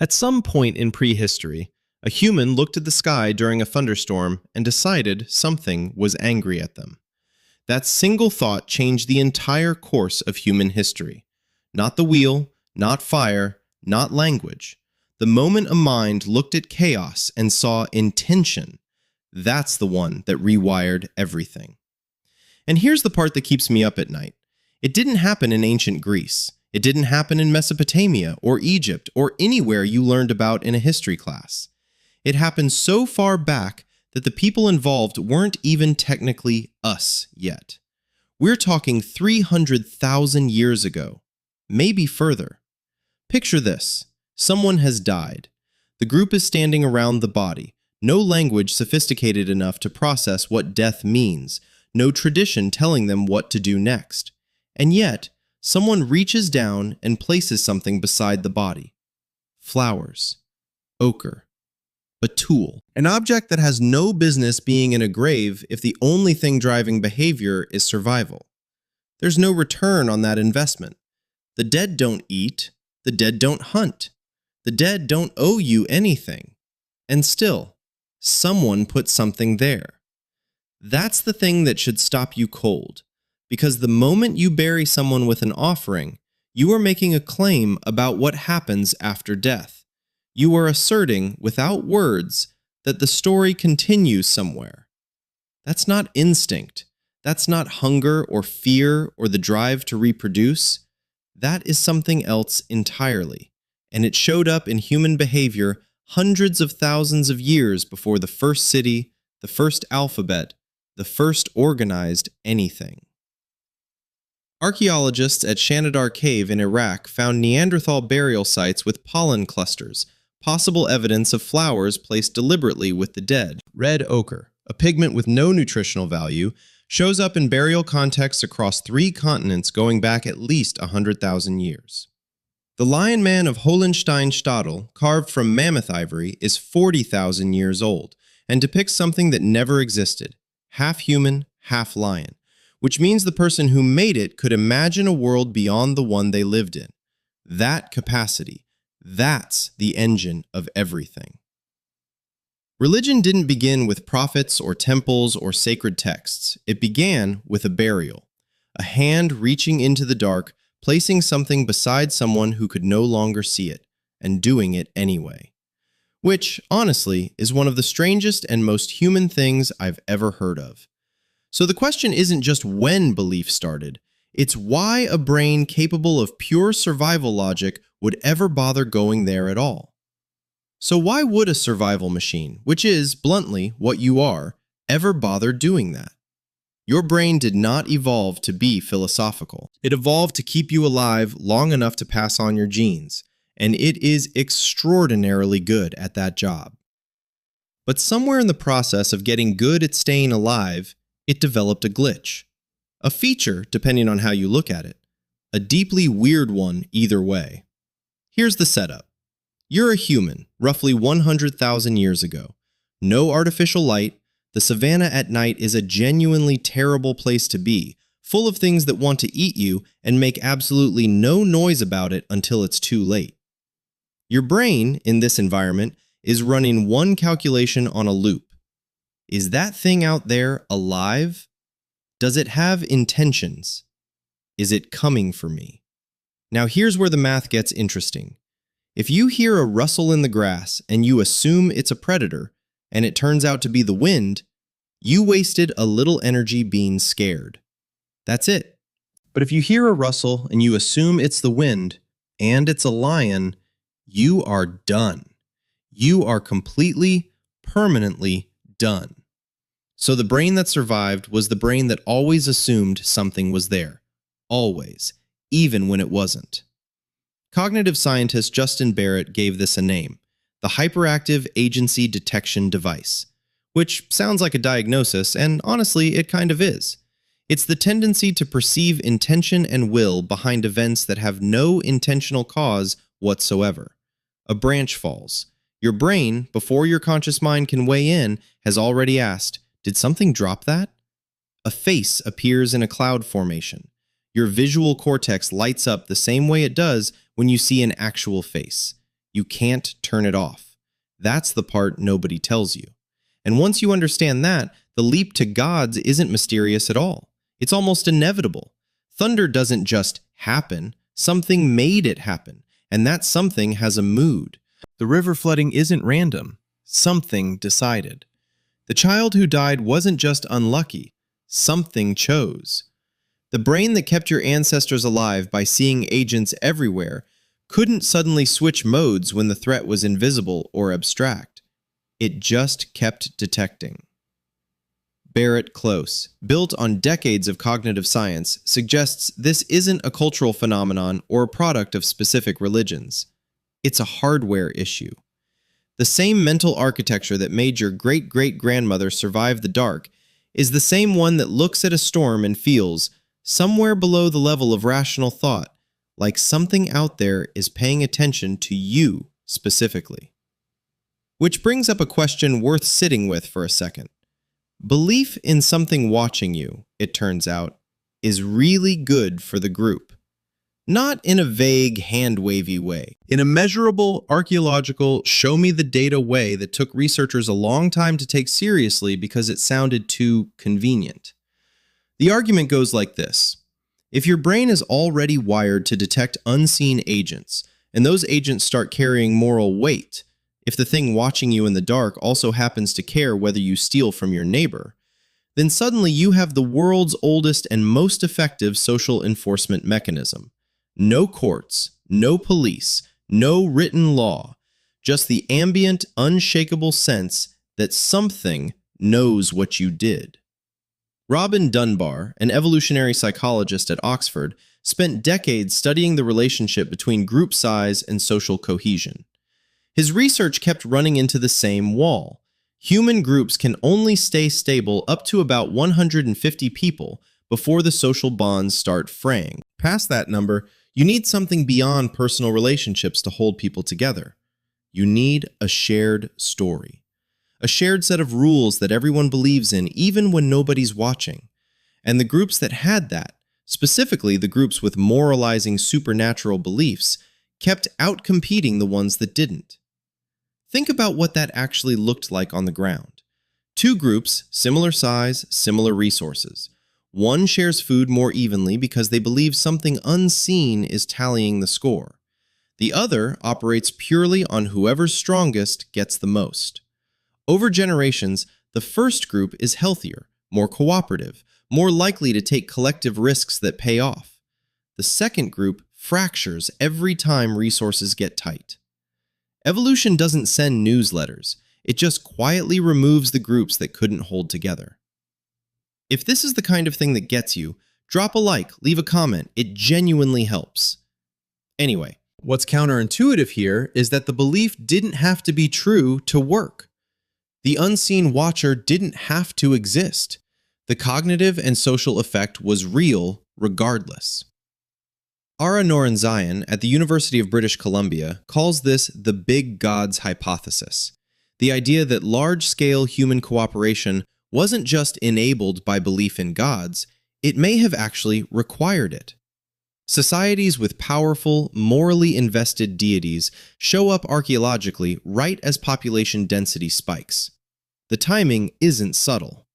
At some point in prehistory, a human looked at the sky during a thunderstorm and decided something was angry at them. That single thought changed the entire course of human history. Not the wheel, not fire, not language. The moment a mind looked at chaos and saw intention, that's the one that rewired everything. And here's the part that keeps me up at night. It didn't happen in ancient Greece. It didn't happen in Mesopotamia or Egypt or anywhere you learned about in a history class. It happened so far back that the people involved weren't even technically us yet. We're talking 300,000 years ago, maybe further. Picture this. Someone has died. The group is standing around the body. No language sophisticated enough to process what death means. No tradition telling them what to do next. And yet, someone reaches down and places something beside the body. Flowers. Ochre. A tool. An object that has no business being in a grave if the only thing driving behavior is survival. There's no return on that investment. The dead don't eat. The dead don't hunt. The dead don't owe you anything. And still, someone put something there. That's the thing that should stop you cold. Because the moment you bury someone with an offering, you are making a claim about what happens after death. You are asserting, without words, that the story continues somewhere. That's not instinct. That's not hunger or fear or the drive to reproduce. That is something else entirely. And it showed up in human behavior hundreds of thousands of years before the first city, the first alphabet, the first organized anything. Archaeologists at Shanidar Cave in Iraq found Neanderthal burial sites with pollen clusters, possible evidence of flowers placed deliberately with the dead. Red ochre, a pigment with no nutritional value, shows up in burial contexts across 3 continents going back at least 100,000 years. The Lion Man of Hohenstein-Stadel, carved from mammoth ivory, is 40,000 years old and depicts something that never existed, half human, half lion, which means the person who made it could imagine a world beyond the one they lived in. That capacity, that's the engine of everything. Religion didn't begin with prophets or temples or sacred texts. It began with a burial, a hand reaching into the dark, placing something beside someone who could no longer see it, and doing it anyway. Which, honestly, is one of the strangest and most human things I've ever heard of. So the question isn't just when belief started, it's why a brain capable of pure survival logic would ever bother going there at all. So why would a survival machine, which is, bluntly, what you are, ever bother doing that? Your brain did not evolve to be philosophical. It evolved to keep you alive long enough to pass on your genes, and it is extraordinarily good at that job. But somewhere in the process of getting good at staying alive, it developed a glitch. A feature, depending on how you look at it. A deeply weird one either way. Here's the setup. You're a human, roughly 100,000 years ago. No artificial light. The savannah at night is a genuinely terrible place to be, full of things that want to eat you and make absolutely no noise about it until it's too late. Your brain, in this environment, is running one calculation on a loop. Is that thing out there alive? Does it have intentions? Is it coming for me? Now here's where the math gets interesting. If you hear a rustle in the grass and you assume it's a predator, and it turns out to be the wind, you wasted a little energy being scared. That's it. But if you hear a rustle and you assume it's the wind, and it's a lion, you are done. You are completely, permanently done. So the brain that survived was the brain that always assumed something was there. Always. Even when it wasn't. Cognitive scientist Justin Barrett gave this a name. The Hyperactive Agency Detection Device. Which sounds like a diagnosis, and honestly, it kind of is. It's the tendency to perceive intention and will behind events that have no intentional cause whatsoever. A branch falls. Your brain, before your conscious mind can weigh in, has already asked, did something drop that? A face appears in a cloud formation. Your visual cortex lights up the same way it does when you see an actual face. You can't turn it off. That's the part nobody tells you. And once you understand that, the leap to gods isn't mysterious at all. It's almost inevitable. Thunder doesn't just happen. Something made it happen, and that something has a mood. The river flooding isn't random. Something decided. The child who died wasn't just unlucky. Something chose. The brain that kept your ancestors alive by seeing agents everywhere couldn't suddenly switch modes when the threat was invisible or abstract. It just kept detecting. Barrett Close, built on decades of cognitive science, suggests this isn't a cultural phenomenon or a product of specific religions. It's a hardware issue. The same mental architecture that made your great-great-grandmother survive the dark is the same one that looks at a storm and feels, somewhere below the level of rational thought, like something out there is paying attention to you specifically. Which brings up a question worth sitting with for a second. Belief in something watching you, it turns out, is really good for the group. Not in a vague, hand-wavy way. In a measurable, archaeological, show-me-the-data way that took researchers a long time to take seriously because it sounded too convenient. The argument goes like this. If your brain is already wired to detect unseen agents, and those agents start carrying moral weight, if the thing watching you in the dark also happens to care whether you steal from your neighbor, then suddenly you have the world's oldest and most effective social enforcement mechanism. No courts, no police, no written law, just the ambient, unshakable sense that something knows what you did. Robin Dunbar, an evolutionary psychologist at Oxford, spent decades studying the relationship between group size and social cohesion. His research kept running into the same wall. Human groups can only stay stable up to about 150 people before the social bonds start fraying. Past that number, you need something beyond personal relationships to hold people together. You need a shared story. A shared set of rules that everyone believes in even when nobody's watching. And the groups that had that, specifically the groups with moralizing supernatural beliefs, kept outcompeting the ones that didn't. Think about what that actually looked like on the ground. Two groups, similar size, similar resources. One shares food more evenly because they believe something unseen is tallying the score. The other operates purely on whoever's strongest gets the most. Over generations, the first group is healthier, more cooperative, more likely to take collective risks that pay off. The second group fractures every time resources get tight. Evolution doesn't send newsletters. It just quietly removes the groups that couldn't hold together. If this is the kind of thing that gets you, drop a like, leave a comment. It genuinely helps. Anyway, what's counterintuitive here is that the belief didn't have to be true to work. The unseen watcher didn't have to exist. The cognitive and social effect was real regardless. Ara Norenzayan at the University of British Columbia calls this the big gods hypothesis, the idea that large-scale human cooperation wasn't just enabled by belief in gods, it may have actually required it. Societies with powerful, morally invested deities show up archaeologically right as population density spikes. The timing isn't subtle.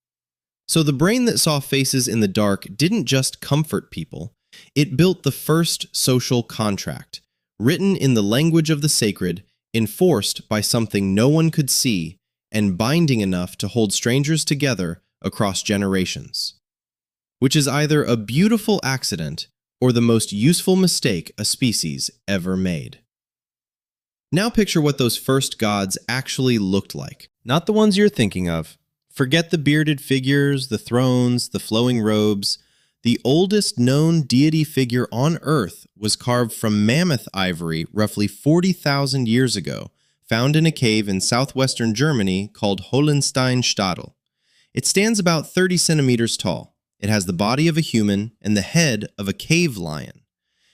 So the brain that saw faces in the dark didn't just comfort people, it built the first social contract, written in the language of the sacred, enforced by something no one could see, and binding enough to hold strangers together across generations. Which is either a beautiful accident or the most useful mistake a species ever made. Now picture what those first gods actually looked like. Not the ones you're thinking of. Forget the bearded figures, the thrones, the flowing robes. The oldest known deity figure on Earth was carved from mammoth ivory roughly 40,000 years ago, found in a cave in southwestern Germany called Hohenstein-Stadel. It stands about 30 centimeters tall. It has the body of a human and the head of a cave lion.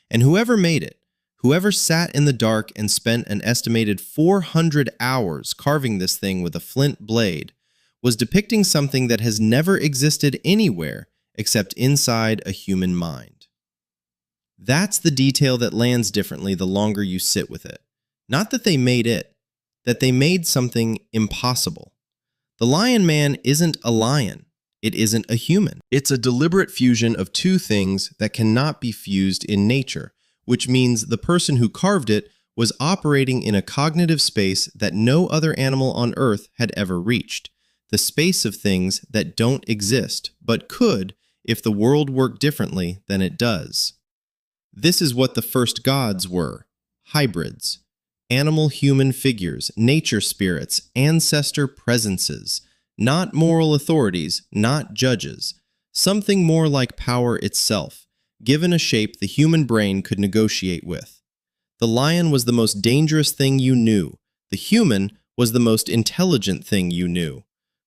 And whoever made it, whoever sat in the dark and spent an estimated 400 hours carving this thing with a flint blade, was depicting something that has never existed anywhere except inside a human mind. That's the detail that lands differently the longer you sit with it. Not that they made it, that they made something impossible. The lion man isn't a lion. It isn't a human. It's a deliberate fusion of two things that cannot be fused in nature, which means the person who carved it was operating in a cognitive space that no other animal on Earth had ever reached, the space of things that don't exist, but could if the world worked differently than it does. This is what the first gods were: hybrids, animal-human figures, nature spirits, ancestor presences, not moral authorities, not judges, something more like power itself, given a shape the human brain could negotiate with. The lion was the most dangerous thing you knew. The human was the most intelligent thing you knew.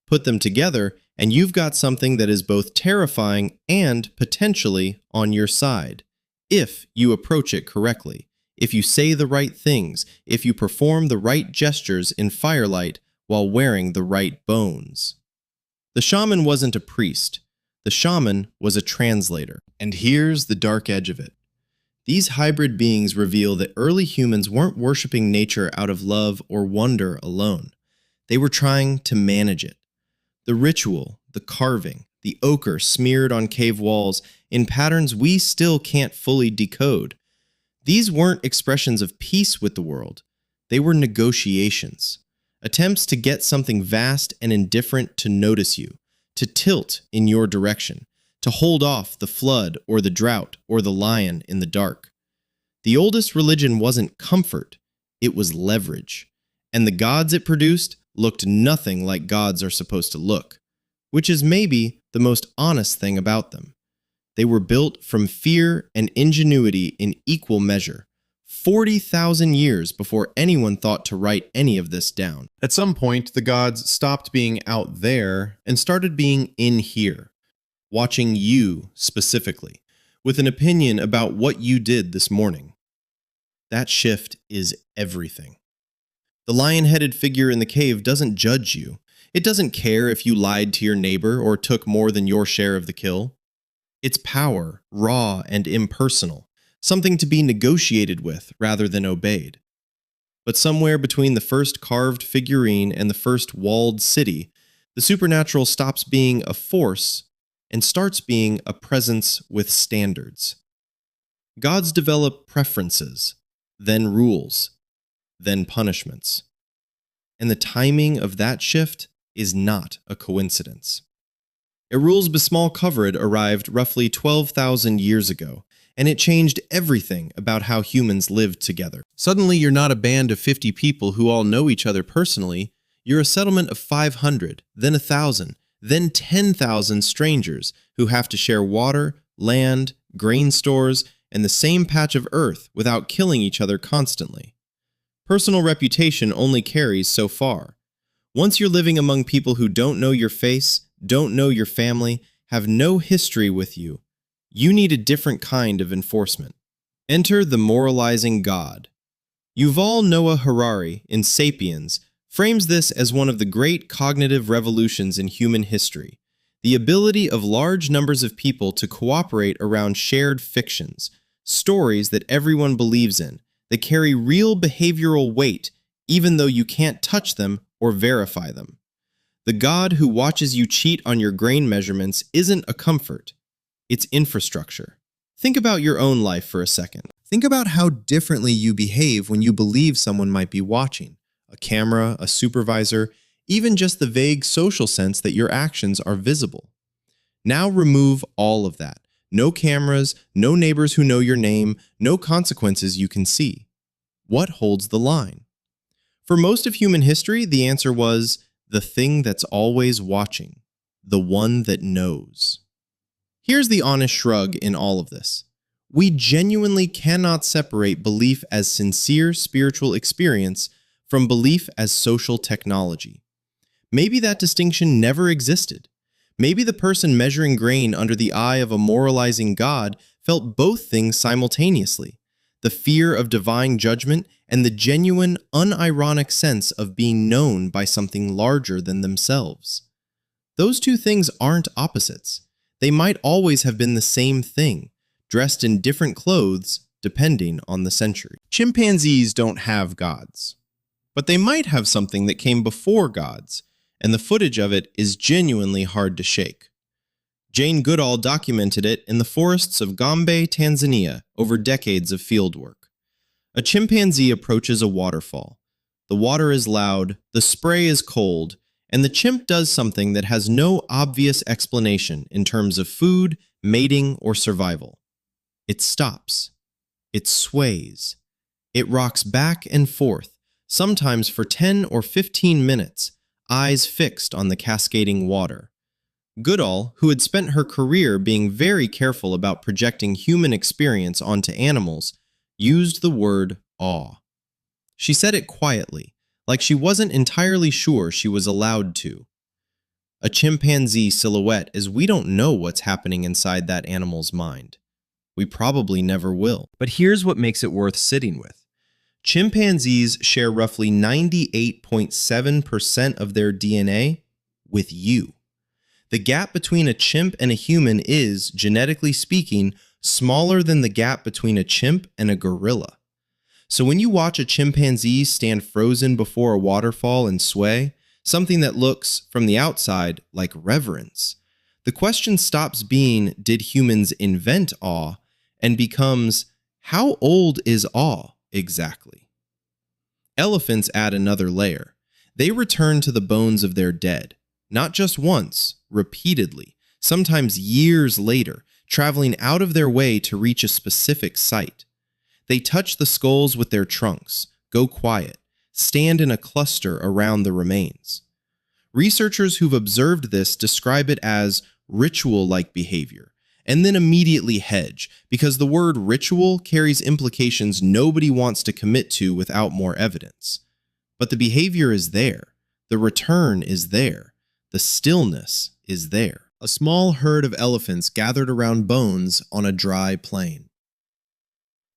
Put them together, and you've got something that is both terrifying and potentially on your side, if you approach it correctly, if you say the right things, if you perform the right gestures in firelight while wearing the right bones. The shaman wasn't a priest. The shaman was a translator. And here's the dark edge of it. These hybrid beings reveal that early humans weren't worshiping nature out of love or wonder alone. They were trying to manage it. The ritual, the carving, the ochre smeared on cave walls in patterns we still can't fully decode. These weren't expressions of peace with the world. They were negotiations. Attempts to get something vast and indifferent to notice you, to tilt in your direction, to hold off the flood or the drought or the lion in the dark. The oldest religion wasn't comfort, it was leverage. And the gods it produced looked nothing like gods are supposed to look, which is maybe the most honest thing about them. They were built from fear and ingenuity in equal measure, 40,000 years before anyone thought to write any of this down. At some point, the gods stopped being out there and started being in here, watching you specifically, with an opinion about what you did this morning. That shift is everything. The lion-headed figure in the cave doesn't judge you. It doesn't care if you lied to your neighbor or took more than your share of the kill. It's power, raw and impersonal, something to be negotiated with rather than obeyed. But somewhere between the first carved figurine and the first walled city, the supernatural stops being a force and starts being a presence with standards. Gods develop preferences, then rules, then punishments. And the timing of that shift is not a coincidence. Erul's Bismal Covered arrived roughly 12,000 years ago, and it changed everything about how humans lived together. Suddenly, you're not a band of 50 people who all know each other personally. You're a settlement of 500, then 1,000, then 10,000 strangers who have to share water, land, grain stores, and the same patch of earth without killing each other constantly. Personal reputation only carries so far. Once you're living among people who don't know your face, don't know your family, have no history with you, you need a different kind of enforcement. Enter the moralizing God. Yuval Noah Harari, in Sapiens, frames this as one of the great cognitive revolutions in human history, the ability of large numbers of people to cooperate around shared fictions, stories that everyone believes in, that carry real behavioral weight even though you can't touch them or verify them. The God who watches you cheat on your grain measurements isn't a comfort, it's infrastructure. Think about your own life for a second. Think about how differently you behave when you believe someone might be watching. A camera, a supervisor, even just the vague social sense that your actions are visible. Now remove all of that. No cameras, no neighbors who know your name, no consequences you can see. What holds the line? For most of human history, the answer was the thing that's always watching, the one that knows. Here's the honest shrug in all of this. We genuinely cannot separate belief as sincere spiritual experience from belief as social technology. Maybe that distinction never existed. Maybe the person measuring grain under the eye of a moralizing God felt both things simultaneously, the fear of divine judgment and the genuine, unironic sense of being known by something larger than themselves. Those two things aren't opposites. They might always have been the same thing, dressed in different clothes depending on the century. Chimpanzees don't have gods, but they might have something that came before gods, and the footage of it is genuinely hard to shake. Jane Goodall documented it in the forests of Gombe, Tanzania, over decades of fieldwork. A chimpanzee approaches a waterfall. The water is loud, the spray is cold, and the chimp does something that has no obvious explanation in terms of food, mating, or survival. It stops. It sways. It rocks back and forth, sometimes for 10 or 15 minutes, eyes fixed on the cascading water. Goodall, who had spent her career being very careful about projecting human experience onto animals, used the word awe. She said it quietly, like she wasn't entirely sure she was allowed to. A chimpanzee silhouette is we don't know what's happening inside that animal's mind. We probably never will. But here's what makes it worth sitting with. Chimpanzees share roughly 98.7% of their DNA with you. The gap between a chimp and a human is, genetically speaking, smaller than the gap between a chimp and a gorilla. So when you watch a chimpanzee stand frozen before a waterfall and sway, something that looks, from the outside, like reverence, the question stops being, did humans invent awe, and becomes, how old is awe exactly? Elephants add another layer. They return to the bones of their dead, not just once, repeatedly, sometimes years later, traveling out of their way to reach a specific site. They touch the skulls with their trunks, go quiet, stand in a cluster around the remains. Researchers who've observed this describe it as ritual-like behavior, and then immediately hedge, because the word ritual carries implications nobody wants to commit to without more evidence. But the behavior is there, the return is there, the stillness is there. A small herd of elephants gathered around bones on a dry plain.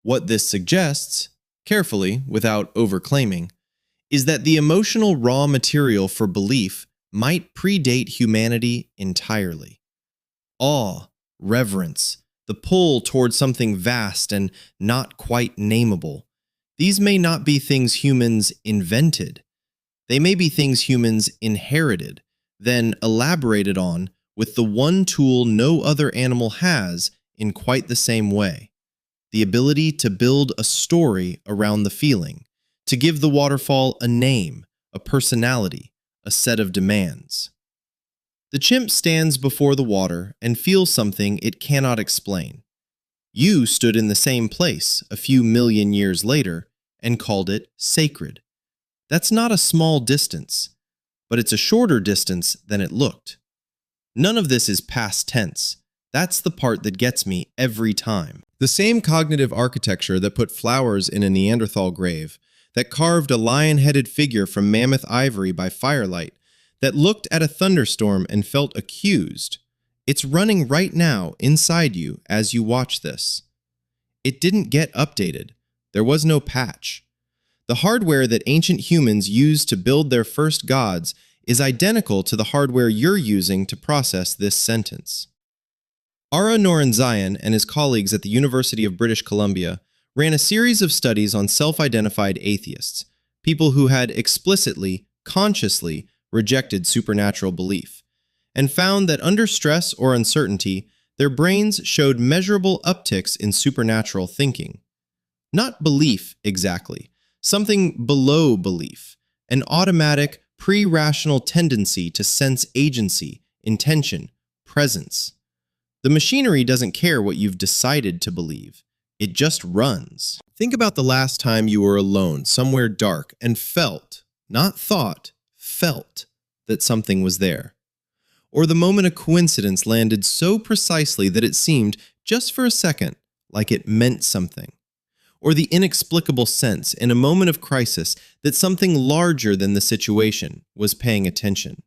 What this suggests, carefully, without overclaiming, is that the emotional raw material for belief might predate humanity entirely. Awe, reverence, the pull toward something vast and not quite nameable. These may not be things humans invented. They may be things humans inherited, then elaborated on with the one tool no other animal has in quite the same way: the ability to build a story around the feeling, to give the waterfall a name, a personality, a set of demands. The chimp stands before the water and feels something it cannot explain. You stood in the same place a few million years later and called it sacred. That's not a small distance, but it's a shorter distance than it looked. None of this is past tense. That's the part that gets me every time. The same cognitive architecture that put flowers in a Neanderthal grave, that carved a lion-headed figure from mammoth ivory by firelight, that looked at a thunderstorm and felt accused, it's running right now inside you as you watch this. It didn't get updated. There was no patch. The hardware that ancient humans used to build their first gods is identical to the hardware you're using to process this sentence. Ara Norenzayan and his colleagues at the University of British Columbia ran a series of studies on self-identified atheists, people who had explicitly, consciously rejected supernatural belief, and found that under stress or uncertainty, their brains showed measurable upticks in supernatural thinking. Not belief exactly, something below belief, an automatic, pre-rational tendency to sense agency, intention, presence. The machinery doesn't care what you've decided to believe. It just runs. Think about the last time you were alone, somewhere dark, and felt, not thought, felt that something was there. Or the moment a coincidence landed so precisely that it seemed, just for a second, like it meant something. Or the inexplicable sense, in a moment of crisis, that something larger than the situation was paying attention.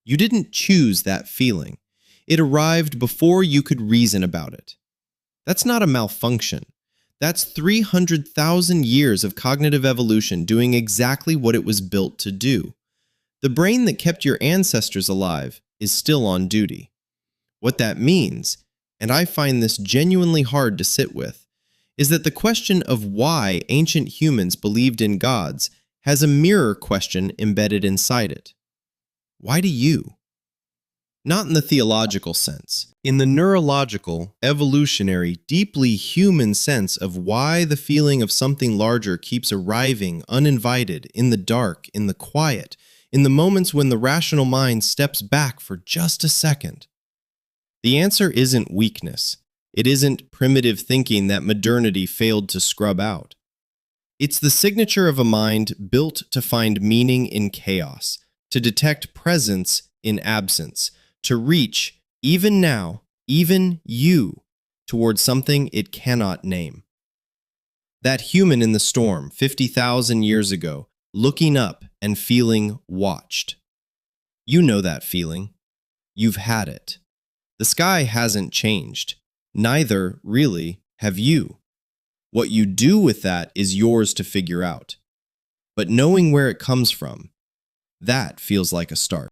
You didn't choose that feeling. It arrived before you could reason about it. That's not a malfunction. That's 300,000 years of cognitive evolution doing exactly what it was built to do. The brain that kept your ancestors alive is still on duty. What that means, and I find this genuinely hard to sit with, is that the question of why ancient humans believed in gods has a mirror question embedded inside it. Why do you? Not in the theological sense, in the neurological, evolutionary, deeply human sense of why the feeling of something larger keeps arriving uninvited, in the dark, in the quiet, in the moments when the rational mind steps back for just a second. The answer isn't weakness. It isn't primitive thinking that modernity failed to scrub out. It's the signature of a mind built to find meaning in chaos, to detect presence in absence, to reach, even now, even you, towards something it cannot name. That human in the storm 50,000 years ago, looking up and feeling watched. You know that feeling. You've had it. The sky hasn't changed. Neither, really, have you. What you do with that is yours to figure out. But knowing where it comes from, that feels like a start.